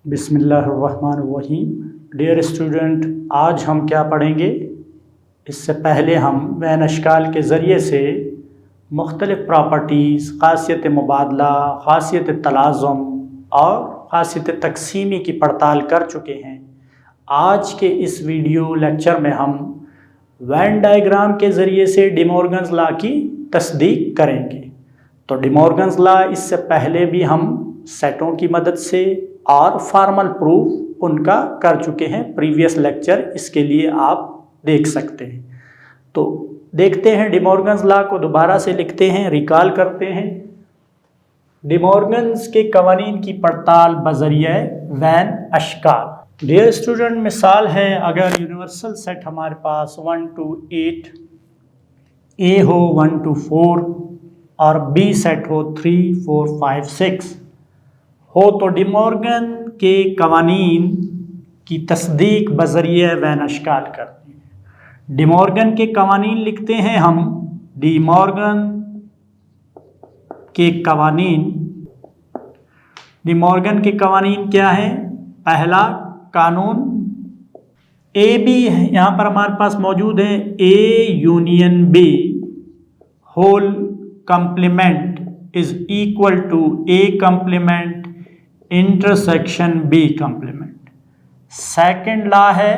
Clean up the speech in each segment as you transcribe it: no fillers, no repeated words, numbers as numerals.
बिस्मिल्लाहिर्रहमानिर्रहीम। Dear student, आज हम क्या पढ़ेंगे? इससे पहले हम वैन अशकाल के ज़रिए से मुख्तलिफ़ प्रॉपर्टीज़, ख़ासियत मुबादला, ख़ासियत तलाज़ुम और ख़ासियत तक़सीमी की पड़ताल कर चुके हैं। आज के इस वीडियो लेक्चर में हम वैन डायग्राम के ज़रिए से डी मॉर्गन्स लॉ की तस्दीक करेंगे। तो डी मॉर्गन्स लॉ इससे पहले भी हम सेटों की मदद से और फॉर्मल प्रूफ उनका कर चुके हैं। प्रीवियस लेक्चर इसके लिए आप देख सकते हैं। तो देखते हैं डी मॉर्गन्स लॉ को दोबारा से लिखते हैं, रिकॉल करते हैं। डी मॉर्गन्स के कवानीन की पड़ताल बज़रिए वैन अशकाल। डियर स्टूडेंट, मिसाल है, अगर यूनिवर्सल सेट हमारे पास 1 to 8 ए हो 1 to 4 और बी सेट हो 3, 4, 5, 6 हो, तो डी मॉर्गन के कवानीन की तस्दीक बज़रिए वैन अशकाल करते हैं। डी मॉर्गन के कवानीन लिखते हैं हम। डी मॉर्गन के कवानीन क्या है? पहला कानून ए बी है, यहाँ पर हमारे पास मौजूद है। A union B whole complement is equal to A complement intersection B complement. Second law है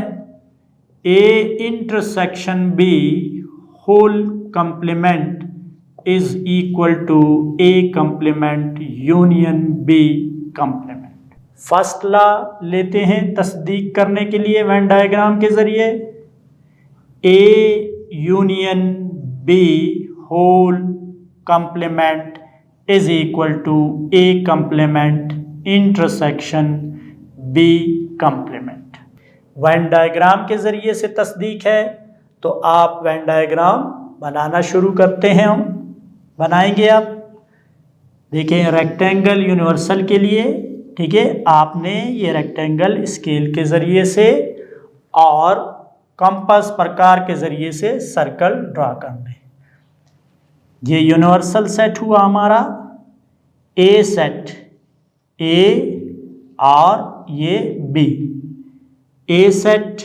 A intersection B whole complement is equal to A complement union B complement. First law लेते हैं तस्दीक करने के लिए वैन डायग्राम के जरिए। A union B whole complement is equal to A complement intersection B complement. Venn diagram के ज़रिए से तस्दीक है, तो आप वैन डायग्राम बनाना शुरू करते हैं। हम बनाएंगे। आप देखें, रेक्टेंगल यूनिवर्सल के लिए, ठीक है, आपने ये रेक्टेंगल स्केल के ज़रिए से और कंपास प्रकार के ज़रिए से सर्कल ड्रा करने। ये यूनिवर्सल सेट हुआ हमारा ए सेट, ए और ये बी। ए सेट,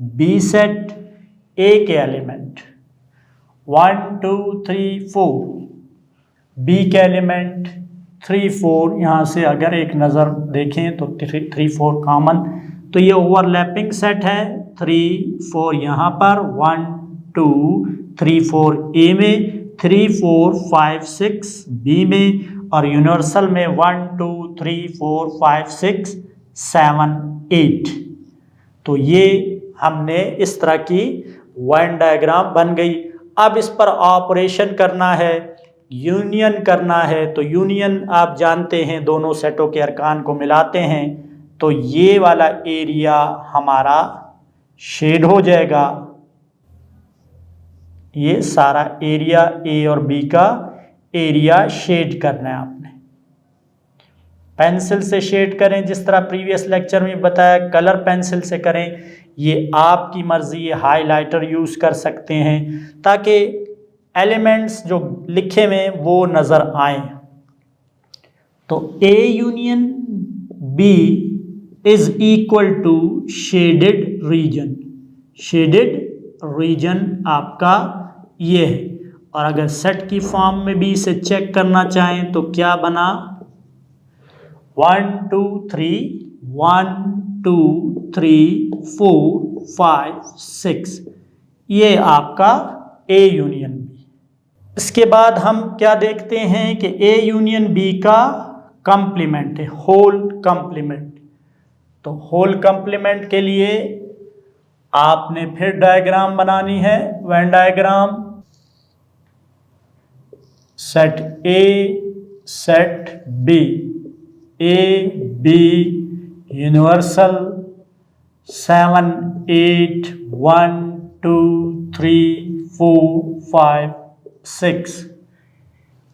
बी सेट, ए के एलिमेंट 1, 2, 3, 4, बी के एलिमेंट 3, 4। यहाँ से अगर एक नज़र देखें तो 3, 4 कॉमन, तो ये ओवरलैपिंग सेट है। 3, 4 यहाँ पर, 1, 2, 3, 4 ए में, 3, 4, 5, 6 बी में, और यूनिवर्सल में 1, 2, 3, 4, 5, 6, 7, 8। तो ये हमने इस तरह की वैन डायग्राम बन गई। अब इस पर ऑपरेशन करना है, यूनियन करना है। तो यूनियन आप जानते हैं, दोनों सेटों के अरकान को मिलाते हैं, तो ये वाला एरिया हमारा शेड हो जाएगा। ये सारा एरिया ए और बी का एरिया शेड करना है आपने। पेंसिल से शेड करें, जिस तरह प्रीवियस लेक्चर में बताया, कलर पेंसिल से करें। ये आपकी मर्जी, ये हाइलाइटर यूज़ कर सकते हैं ताकि एलिमेंट्स जो लिखे हुए वो नज़र आए। तो A union B is equal to shaded region. Shaded region आपका ये है। और अगर सेट की फॉर्म में भी इसे चेक करना चाहें तो क्या बना? 1, 2, 3, 1, 2, 3, 4, 5, 6, ये आपका ए यूनियन बी। इसके बाद हम क्या देखते हैं कि ए यूनियन बी का कंप्लीमेंट है, होल कंप्लीमेंट। तो होल कंप्लीमेंट के लिए आपने फिर डायग्राम बनानी है, Venn diagram. Set A, set B, A B universal 7, 8, 1, 2, 3, 4, 5, 6।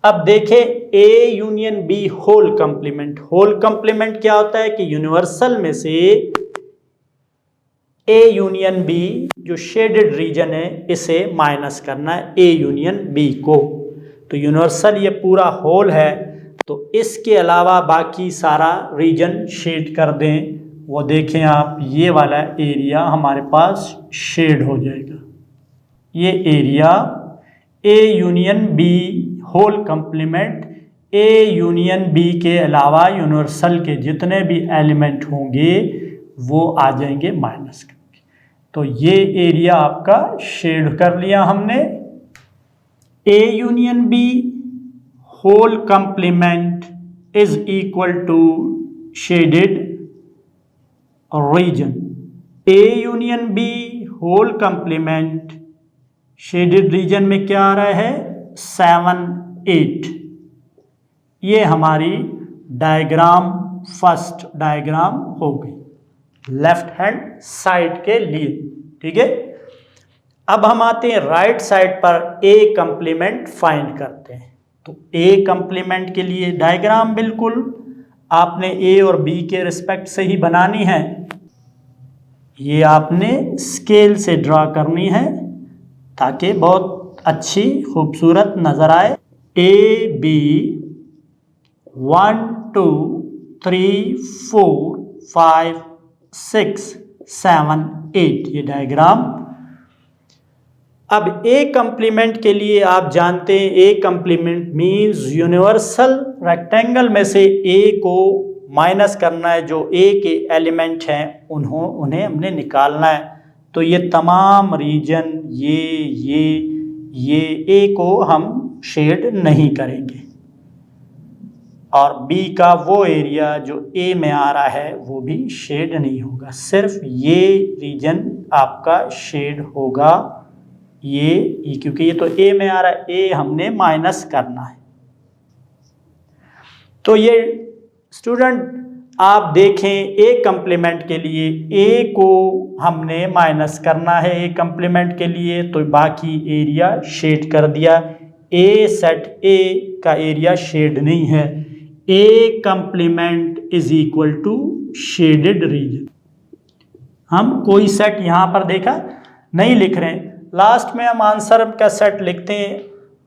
अब देखें A union B whole complement. Whole complement क्या होता है कि यूनिवर्सल में से ए यूनियन बी जो शेडेड रीजन है इसे माइनस करना है ए यूनियन बी को। तो यूनिवर्सल ये पूरा होल है, तो इसके अलावा बाकी सारा रीजन शेड कर दें, वो देखें आप, ये वाला एरिया हमारे पास शेड हो जाएगा। ये area A union B whole complement, A union B के अलावा यूनिवर्सल के जितने भी एलिमेंट होंगे वो आ जाएंगे माइनस करके। तो ये एरिया आपका शेड कर लिया हमने। A union B whole complement is equal to shaded region. A union B whole complement shaded region में क्या आ रहा है, 7, 8। ये हमारी डायग्राम, फर्स्ट डायग्राम हो गई लेफ्ट हैंड साइड के लिए। ठीक है, अब हम आते हैं राइट साइड पर ए कंप्लीमेंट फाइंड करते हैं। तो ए कंप्लीमेंट के लिए डायग्राम बिल्कुल आपने ए और बी के रिस्पेक्ट से ही बनानी है। ये आपने स्केल से ड्रा करनी है ताकि बहुत अच्छी खूबसूरत नजर आए। ए बी 1 2 3 4 5 6 7 8 ये डायग्राम। अब ए कंप्लीमेंट के लिए आप जानते हैं ए कंप्लीमेंट मींस यूनिवर्सल रेक्टेंगल में से ए को माइनस करना है, जो ए के एलिमेंट हैं उन्हें हमने निकालना है। तो ये तमाम रीजन ये ए को हम शेड नहीं करेंगे, और बी का वो एरिया जो ए में आ रहा है वो भी शेड नहीं होगा, सिर्फ ये रीजन आपका शेड होगा। ये क्योंकि ये तो ए में आ रहा है, ए हमने माइनस करना है। तो ये स्टूडेंट आप देखें, ए कंप्लीमेंट के लिए ए को हमने माइनस करना है ए कंप्लीमेंट के लिए, तो बाकी एरिया शेड कर दिया। ए सेट ए का एरिया शेड नहीं है। A complement is equal to shaded region. हम कोई सेट यहाँ पर देखा नहीं लिख रहे हैं, लास्ट में हम आंसर का सेट लिखते हैं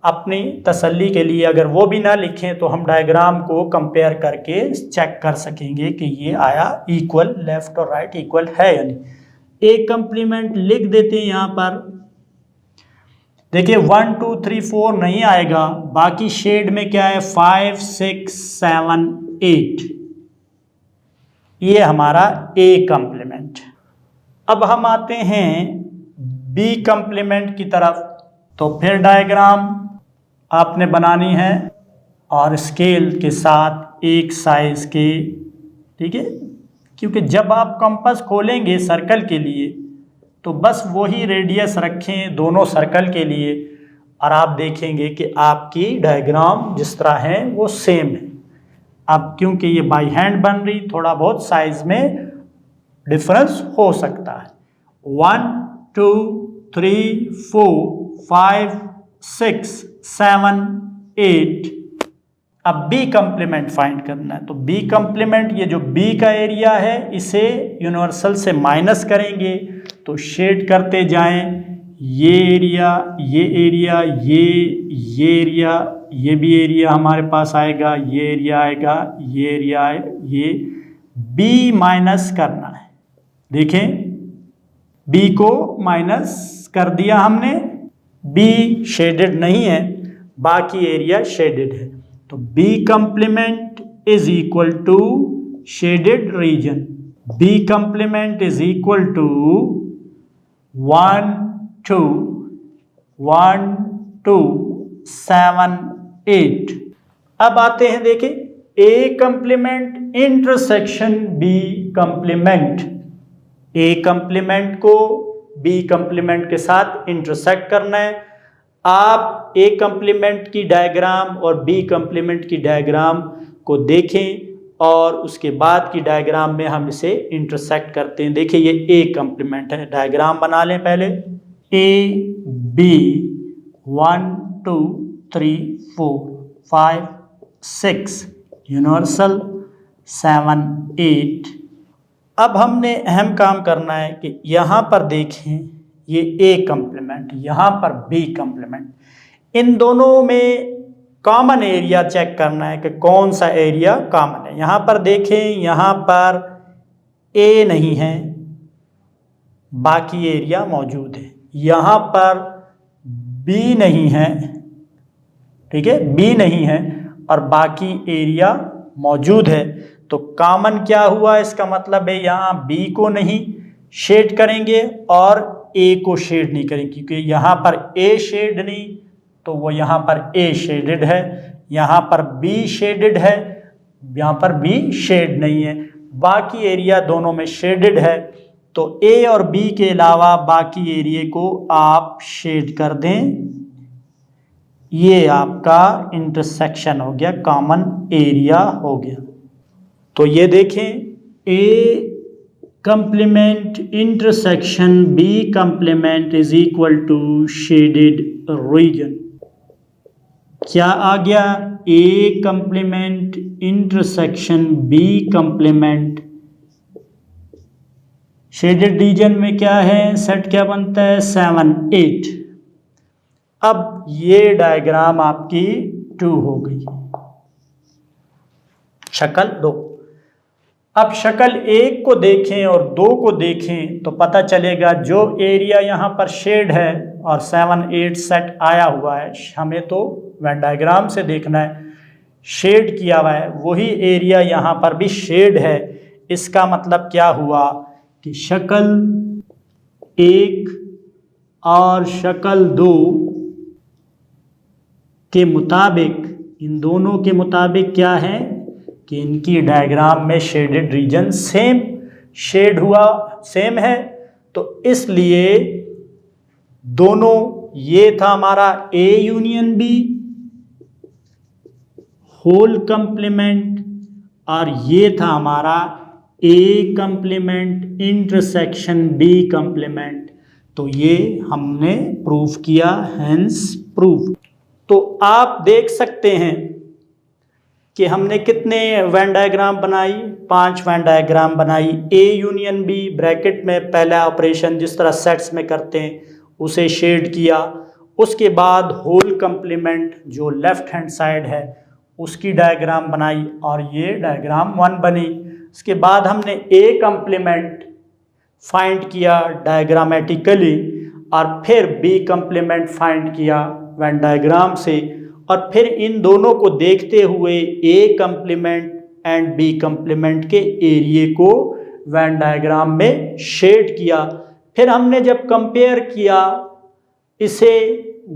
अपनी तसल्ली के लिए। अगर वो भी ना लिखें तो हम डायग्राम को कंपेयर करके चेक कर सकेंगे कि ये आया इक्वल, लेफ्ट और राइट इक्वल है या नहीं। ए कंप्लीमेंट लिख देते हैं यहाँ पर। देखिए 1 2 3 4 नहीं आएगा, बाकी शेड में क्या है 5 6 7 8, ये हमारा ए कंप्लीमेंट। अब हम आते हैं बी कंप्लीमेंट की तरफ। तो फिर डायग्राम आपने बनानी है और स्केल के साथ एक साइज के, ठीक है, क्योंकि जब आप कंपास खोलेंगे सर्कल के लिए तो बस वही रेडियस रखें दोनों सर्कल के लिए, और आप देखेंगे कि आपकी डायग्राम जिस तरह है वो सेम है। अब क्योंकि ये बाई हैंड बन रही, थोड़ा बहुत साइज में डिफरेंस हो सकता है। 1 2 3 4 5 6 7 8। अब बी कंप्लीमेंट फाइंड करना है। तो बी कंप्लीमेंट, ये जो बी का एरिया है इसे यूनिवर्सल से माइनस करेंगे, तो शेड करते जाएं। ये एरिया, ये एरिया, ये एरिया, ये भी एरिया हमारे पास आएगा, ये एरिया आएगा, ये एरिया आएगा, ये बी माइनस करना है। देखें बी को माइनस कर दिया हमने, बी शेडेड नहीं है, बाकी एरिया शेडेड है। तो B complement is equal to shaded region. B complement is equal to 1 2 1 2 7 8। अब आते हैं, देखें A complement intersection B complement. A complement को बी कंप्लीमेंट के साथ इंटरसेक्ट करना है। आप ए कंप्लीमेंट की डायग्राम और बी कंप्लीमेंट की डायग्राम को देखें और उसके बाद की डायग्राम में हम इसे इंटरसेक्ट करते हैं। देखिए ये ए कंप्लीमेंट है, डायग्राम बना लें पहले। A B 1 2 3 4 5 6 universal 7 8। अब हमने अहम काम करना है कि यहाँ पर देखें, ये ए कंप्लीमेंट, यहाँ पर बी कंप्लीमेंट, इन दोनों में कॉमन एरिया चेक करना है कि कौन सा एरिया कॉमन है। यहाँ पर देखें, यहाँ पर ए नहीं है, बाकी एरिया मौजूद है। यहाँ पर बी नहीं है, ठीक है, बी नहीं है और बाकी एरिया मौजूद है। तो कॉमन क्या हुआ, इसका मतलब है यहाँ बी को नहीं शेड करेंगे और ए को शेड नहीं करेंगे, क्योंकि यहाँ पर ए शेड नहीं तो वो यहाँ पर ए शेडेड है, यहाँ पर बी शेडेड है, यहाँ पर बी शेड नहीं है, बाकी एरिया दोनों में शेडेड है। तो ए और बी के अलावा बाकी एरिया को आप शेड कर दें। ये आपका इंटरसेक्शन हो गया, कॉमन एरिया हो गया। तो ये देखें, A complement intersection B complement is equal to shaded region. क्या आ गया, A complement intersection B complement, shaded region में क्या है, सेट क्या बनता है 7 8। अब ये डायग्राम आपकी 2 हो गई, शक्ल 2। अब शक्ल 1 को देखें और 2 को देखें तो पता चलेगा जो एरिया यहाँ पर शेड है और 7 8 सेट आया हुआ है, हमें तो वेन डायग्राम से देखना है, शेड किया हुआ है, वही एरिया यहाँ पर भी शेड है। इसका मतलब क्या हुआ कि शक्ल 1 और शक्ल 2 के मुताबिक, इन दोनों के मुताबिक क्या है कि इनकी डायग्राम में शेडेड रीजन सेम शेड हुआ, सेम है। तो इसलिए दोनों, ये था हमारा A union B whole complement और ये था हमारा A complement intersection B complement. तो ये हमने प्रूफ किया, हेंस प्रूफ। तो आप देख सकते हैं कि हमने कितने वेन डायग्राम बनाई, 5 वेन डायग्राम बनाई। ए यूनियन बी ब्रैकेट में पहला ऑपरेशन जिस तरह सेट्स में करते हैं उसे शेड किया, उसके बाद होल कंप्लीमेंट जो लेफ्ट हैंड साइड है उसकी डायग्राम बनाई और ये डायग्राम 1 बनी। उसके बाद हमने ए कंप्लीमेंट फाइंड किया डायग्रामेटिकली और फिर बी कंप्लीमेंट फाइंड किया वेन डायग्राम से, और फिर इन दोनों को देखते हुए ए कंप्लीमेंट एंड बी कंप्लीमेंट के एरिया को वेन डायग्राम में शेड किया। फिर हमने जब कंपेयर किया इसे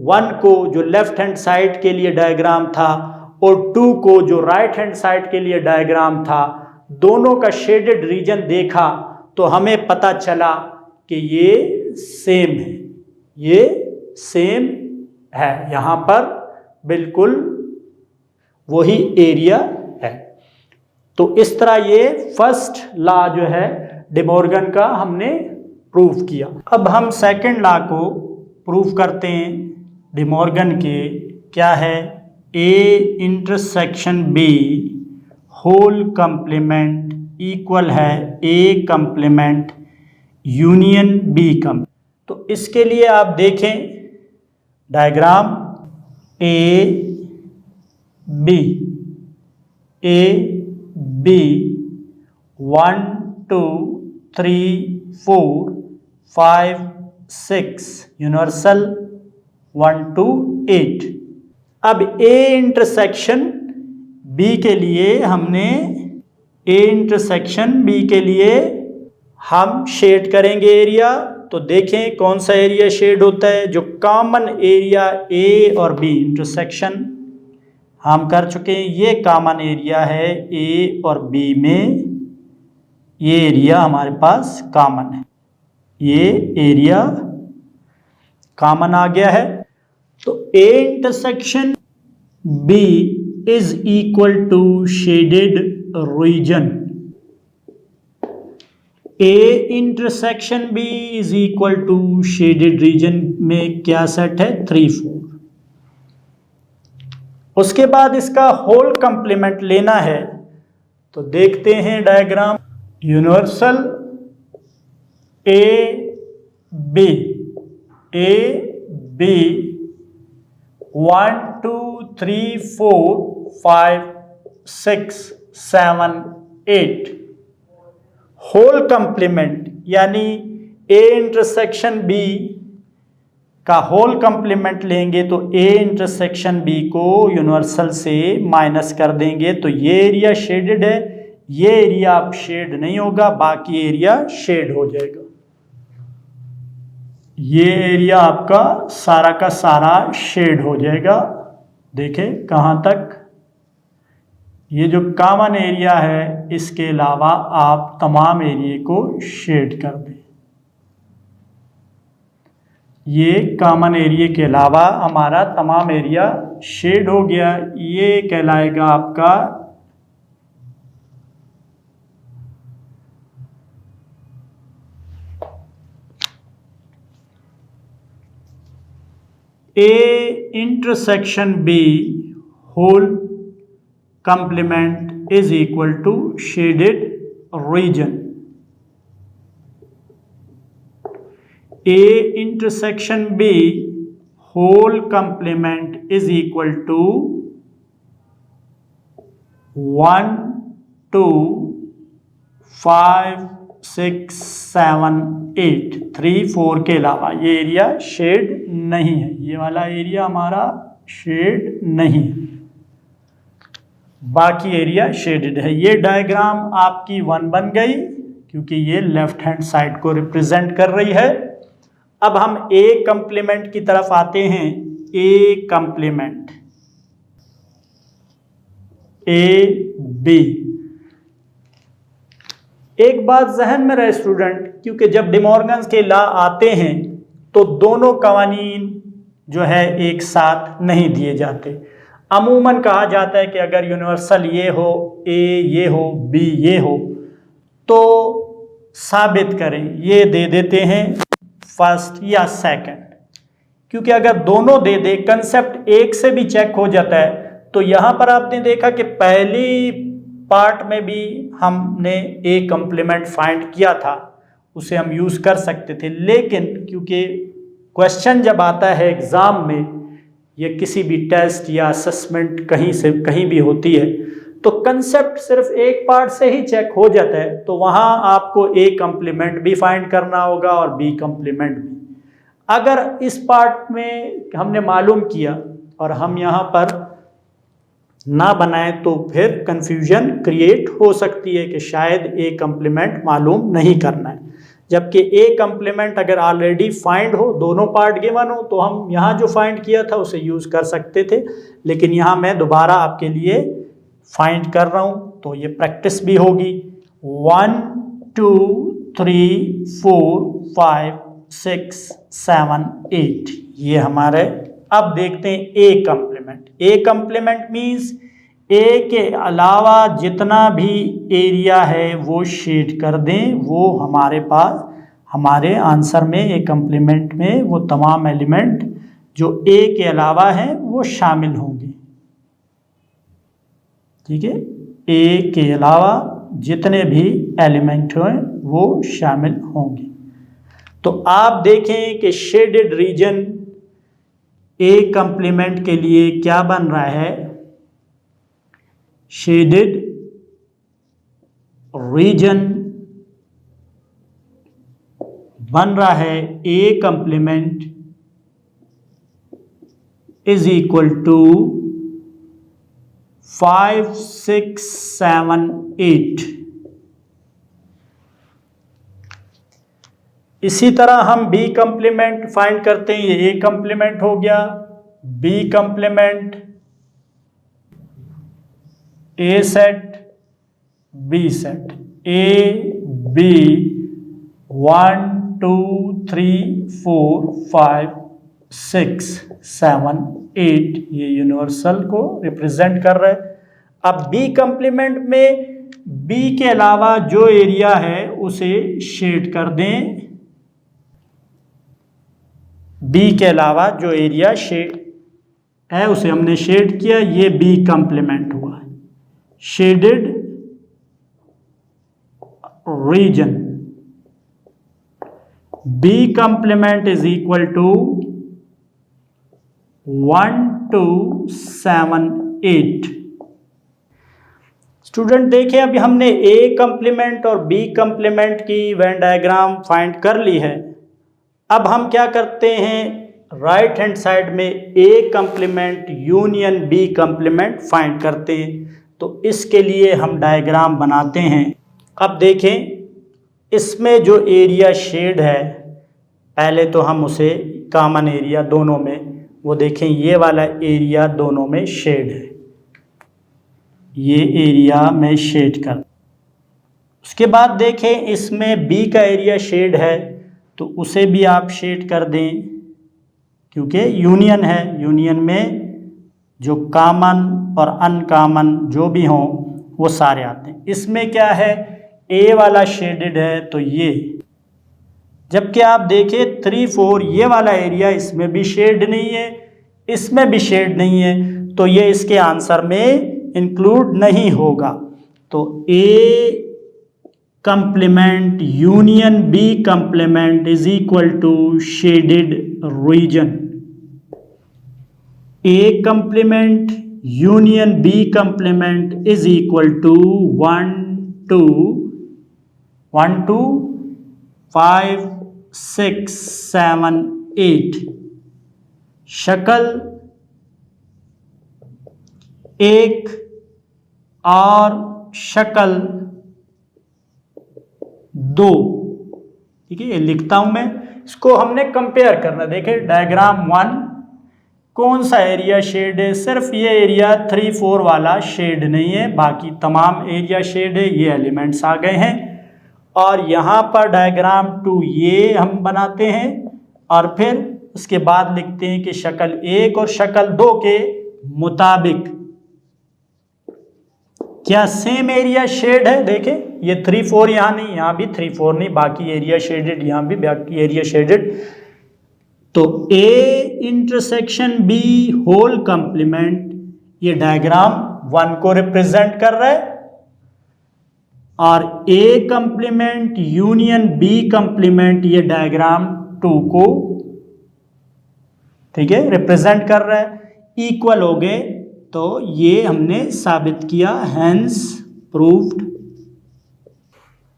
1 को जो लेफ्ट हैंड साइड के लिए डायग्राम था और 2 को जो राइट हैंड साइड के लिए डायग्राम था, दोनों का शेडेड रीजन देखा तो हमें पता चला कि ये सेम है, ये सेम है, यहाँ पर बिल्कुल वही एरिया है। तो इस तरह ये फर्स्ट लॉ जो है डिमॉर्गन का हमने प्रूफ किया। अब हम सेकंड लॉ को प्रूफ करते हैं डिमॉर्गन के। क्या है, A intersection B whole complement equal है A complement union B complement. तो इसके लिए आप देखें diagram A B 1 2 3 4 5 6 universal 1 to 8। अब ए इंटरसेक्शन बी के लिए हम शेड करेंगे एरिया। तो देखें कौन सा एरिया शेड होता है, जो कॉमन एरिया ए और बी इंटरसेक्शन हम कर चुके हैं। ये कॉमन एरिया है ए और बी में, ये एरिया हमारे पास कॉमन है, ये एरिया कॉमन आ गया है। तो A intersection B is equal to shaded region. A intersection B is equal to shaded region में क्या सेट है 3 4। उसके बाद इसका होल कंप्लीमेंट लेना है। तो देखते हैं diagram, universal A B 1 2 3 4 5 6 7 8 whole complement यानी ए इंटरसेक्शन बी का होल कंप्लीमेंट लेंगे तो ए इंटरसेक्शन बी को यूनिवर्सल से माइनस कर देंगे तो ये एरिया शेडेड है, ये एरिया अब शेड नहीं होगा, बाकी एरिया शेड हो जाएगा। ये एरिया आपका सारा का सारा शेड हो जाएगा। देखें कहाँ तक, ये जो कॉमन एरिया है इसके अलावा आप तमाम एरिया को शेड कर दें। ये कॉमन एरिया के अलावा हमारा तमाम एरिया शेड हो गया। ये कहलाएगा आपका A intersection B whole complement is equal to shaded region. A intersection B whole complement is equal to 1 2 5 6 7 8 3 4 के अलावा ये एरिया शेड नहीं है। ये वाला एरिया हमारा शेड नहीं है, बाकी एरिया शेडेड है। ये डायग्राम आपकी 1 बन गई क्योंकि ये लेफ्ट हैंड साइड को रिप्रेजेंट कर रही है। अब हम ए कंप्लीमेंट की तरफ आते हैं। ए कंप्लीमेंट ए बी। एक बात जहन में रहे स्टूडेंट, क्योंकि जब डिमॉर्गन्स के लॉ आते हैं तो दोनों कवानीन जो है एक साथ नहीं दिए जाते। अमूमन कहा जाता है कि अगर यूनिवर्सल ये हो, ए ये हो, बी ये हो, तो साबित करें, ये दे देते हैं फर्स्ट या सेकंड, क्योंकि अगर दोनों दे दे कंसेप्ट एक से भी चेक हो जाता है। तो यहाँ पर आपने देखा कि पहली पार्ट में भी हमने ए कंप्लीमेंट फाइंड किया था, उसे हम यूज़ कर सकते थे, लेकिन क्योंकि क्वेश्चन जब आता है एग्ज़ाम में या किसी भी टेस्ट या असेसमेंट कहीं से कहीं भी होती है, तो कंसेप्ट सिर्फ एक पार्ट से ही चेक हो जाता है, तो वहाँ आपको ए कंप्लीमेंट भी फाइंड करना होगा और बी कंप्लीमेंट भी। अगर इस पार्ट में हमने मालूम किया और हम यहाँ पर ना बनाएं तो फिर कंफ्यूजन क्रिएट हो सकती है कि शायद ए कंप्लीमेंट मालूम नहीं करना है, जबकि ए कंप्लीमेंट अगर ऑलरेडी फाइंड हो, दोनों पार्ट गिवन हो, तो हम यहाँ जो फाइंड किया था उसे यूज़ कर सकते थे। लेकिन यहाँ मैं दोबारा आपके लिए फाइंड कर रहा हूँ तो ये प्रैक्टिस भी होगी। 1 2 3 4 5 6 7 8 ये हमारे। अब देखते हैं ए कंप्लीमेंट। ए कंप्लीमेंट मीन्स ए के अलावा जितना भी एरिया है वो शेड कर दें, वो हमारे पास हमारे आंसर में ए कंप्लीमेंट में वो तमाम एलिमेंट जो ए के अलावा हैं वो शामिल होंगे। ठीक है, ए के अलावा जितने भी एलिमेंट हैं वो शामिल होंगे। तो आप देखें कि शेडेड रीजन ए कंप्लीमेंट के लिए क्या बन रहा है। शेडेड रीजन बन रहा है A complement is equal to 5 6 7 8। इसी तरह हम बी कंप्लीमेंट फाइंड करते हैं। ये ए कंप्लीमेंट हो गया, B complement, A set, B set, A B 1 2 3 4 5 6 7 8 ये यूनिवर्सल को रिप्रेजेंट कर रहा है। अब बी कंप्लीमेंट में बी के अलावा जो एरिया है उसे शेड कर दें। बी के अलावा जो एरिया शेड है उसे हमने शेड किया, ये बी कंप्लीमेंट हुआ। Shaded region B complement is equal to 1 2 7 8। Student देखिए, अभी हमने ए कंप्लीमेंट और बी कंप्लीमेंट की वेन डायग्राम फाइंड कर ली है। अब हम क्या करते हैं, राइट हैंड साइड में A complement union B complement find करते हैं। तो इसके लिए हम डायग्राम बनाते हैं। अब देखें, इसमें जो एरिया शेड है, पहले तो हम उसे कॉमन एरिया दोनों में, वो देखें ये वाला एरिया दोनों में शेड है, ये एरिया में शेड कर। उसके बाद देखें इसमें बी का एरिया शेड है, तो उसे भी आप शेड कर दें, क्योंकि यूनियन है। यूनियन में जो कॉमन और अनकॉमन जो भी हों वो सारे आते हैं। इसमें क्या है, ए वाला शेडेड है तो ये, जबकि आप देखें 3 4 ये वाला एरिया इसमें भी शेड नहीं है, इसमें भी शेड नहीं है, तो ये इसके आंसर में इंक्लूड नहीं होगा। तो A complement union B complement is equal to shaded region. A complement union B complement is equal to 1 2 5 6 7 8। शक्ल एक और शक्ल दो, ठीक है। ये लिखता हूं मैं, इसको हमने कंपेयर करना। देखिए डायग्राम 1, कौन सा एरिया शेड है, सिर्फ ये एरिया 3 4 वाला शेड नहीं है, बाकी तमाम एरिया शेड है। ये एलिमेंट्स आ गए हैं। और यहाँ पर डायग्राम 2 ये हम बनाते हैं, और फिर उसके बाद लिखते हैं कि शक्ल 1 और शक्ल 2 के मुताबिक क्या सेम एरिया शेड है। देखें ये 3 4 यहाँ नहीं, यहाँ भी 3 4 नहीं, बाकी एरिया शेडेड, यहाँ भी बाकी एरिया शेडेड। तो A intersection B whole complement, ये डायग्राम 1 को रिप्रेजेंट कर रहा है, और A complement union B complement ये डायग्राम 2 को, ठीक है, रिप्रेजेंट कर रहा है। इक्वल हो गए तो ये हमने साबित किया, हेंस प्रूव्ड।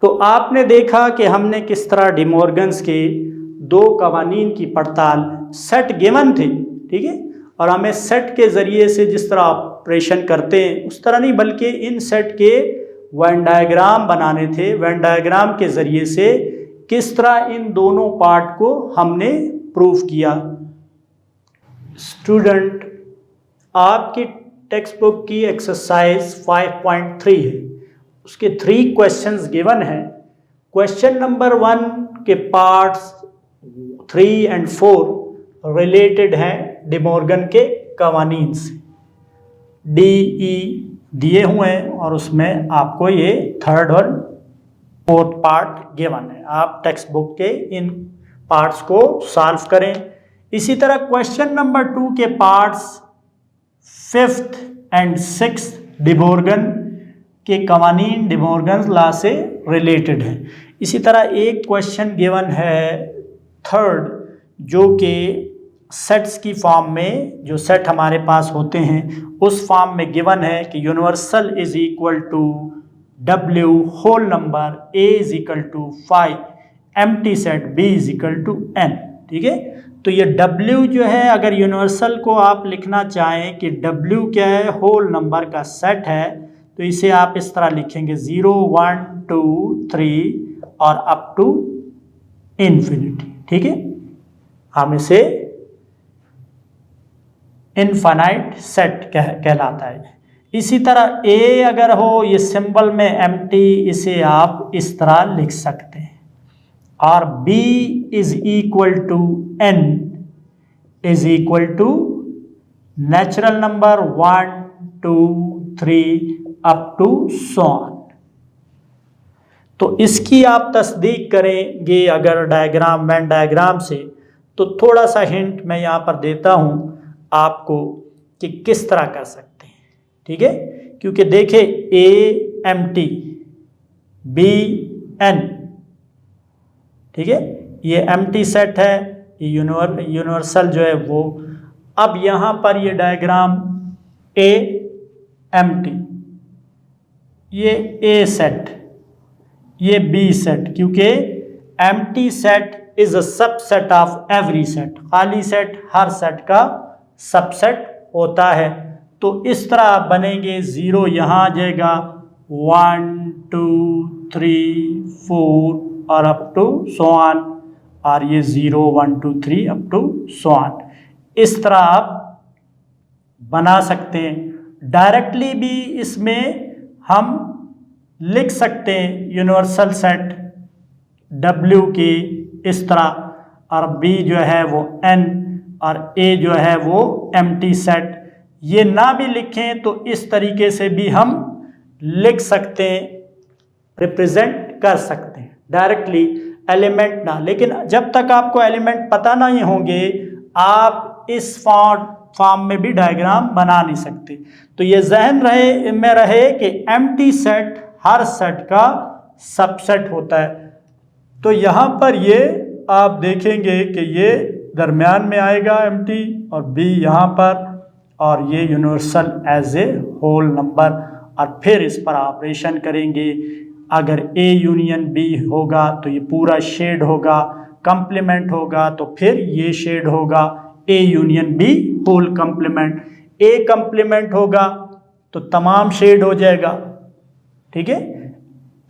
तो आपने देखा कि हमने किस तरह डिमॉर्गन्स के 2 कवानीन की पड़ताल, सेट गिवन थे, ठीक है, और हमें सेट के ज़रिए से जिस तरह ऑपरेशन करते हैं उस तरह नहीं, बल्कि इन सेट के वेन डायग्राम बनाने थे। वेन डायग्राम के ज़रिए से किस तरह इन दोनों पार्ट को हमने प्रूव किया। स्टूडेंट, आपकी टेक्स्ट बुक की एक्सरसाइज 5.3 है, उसके 3 क्वेश्चंस गिवन है। क्वेश्चन नंबर 1 के पार्ट्स 3 और 4 रिलेटेड हैं डिमॉर्गन के कवानीन से। डी ई दिए हुए हैं और उसमें आपको ये 3rd और 4th पार्ट गिवन है। आप टेक्स्ट बुक के इन पार्ट्स को सॉल्व करें। इसी तरह क्वेश्चन नंबर 2 के पार्ट्स 5th और 6th डिमॉर्गन के कवानीन डिमॉर्गन लॉ से रिलेटेड है। इसी तरह एक क्वेश्चन गिवन है 3rd, जो कि सेट्स की फॉर्म में, जो सेट हमारे पास होते हैं उस फॉर्म में गिवन है कि universal is equal to W whole number, A is equal to 5, empty set B is equal to N, ठीक है। तो ये W जो है, अगर यूनिवर्सल को आप लिखना चाहें कि W क्या है, होल नंबर का सेट है, तो इसे आप इस तरह लिखेंगे 0 1 2 3 और अप टू इन्फिनिटी, ठीक है। हम इसे इनफाइनाइट सेट कहलाता है। इसी तरह A अगर हो, ये सिंबल में एम्प्टी, इसे आप इस तरह लिख सकते हैं। और B is equal to N is equal to natural number 1 2 3 up to so on. तो इसकी आप तस्दीक करेंगे अगर डायग्राम, वेन डायग्राम से, तो थोड़ा सा हिंट मैं यहाँ पर देता हूँ आपको कि किस तरह कर सकते हैं, ठीक है। क्योंकि देखें A एम्प्टी, B N, ठीक है, ये एम्प्टी सेट है, ये यूनिवर्सल जो है वो। अब यहाँ पर ये डायग्राम ए एम्प्टी, ये ए सेट, ये बी सेट, क्योंकि empty set is a subset of every set, खाली सेट हर सेट का सबसेट होता है। तो इस तरह आप बनेंगे, 0 यहाँ आ जाएगा, 1 2 3 4 और अप टू सो ऑन, और ये 0 1 2 3 अप टू सो ऑन। इस तरह आप बना सकते हैं। डायरेक्टली भी इसमें हम लिख सकते हैं यूनिवर्सल सेट W के इस तरह, और B जो है वो N और A जो है वो एम्प्टी सेट। ये ना भी लिखें तो इस तरीके से भी हम लिख सकते हैं, रिप्रेजेंट कर सकते हैं डायरेक्टली, एलिमेंट ना। लेकिन जब तक आपको एलिमेंट पता नहीं होंगे आप इस फॉर्म में भी डायग्राम बना नहीं सकते। तो ये जहन में रहे कि एम्प्टी सेट हर सेट का सबसेट होता है। तो यहाँ पर ये आप देखेंगे कि ये दरमियान में आएगा एम्प्टी, और बी यहाँ पर, और ये universal as a whole number, और फिर इस पर ऑपरेशन करेंगे। अगर ए यूनियन बी होगा तो ये पूरा शेड होगा, कंप्लीमेंट होगा तो फिर ये शेड होगा, A union B whole complement. A complement होगा तो तमाम शेड हो जाएगा, ठीक है,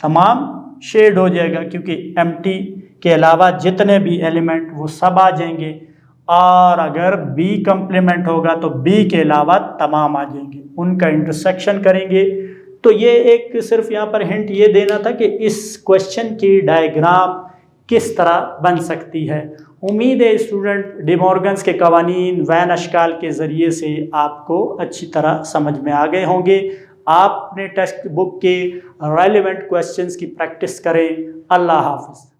तमाम शेड हो जाएगा, क्योंकि एम्प्टी के अलावा जितने भी एलिमेंट वो सब आ जाएंगे। और अगर बी कंप्लीमेंट होगा तो बी के अलावा तमाम आ जाएंगे, उनका इंटरसेक्शन करेंगे। तो ये एक सिर्फ यहाँ पर हिंट ये देना था कि इस क्वेश्चन की डायग्राम किस तरह बन सकती है। उम्मीद है स्टूडेंट डिमॉर्गन्स के कवानीन वैन अशकाल के ज़रिए से आपको अच्छी तरह समझ में आ गए होंगे। आप अपने टेक्स्ट बुक के रेलेवेंट क्वेश्चंस की प्रैक्टिस करें। अल्लाह हाफ़िज़।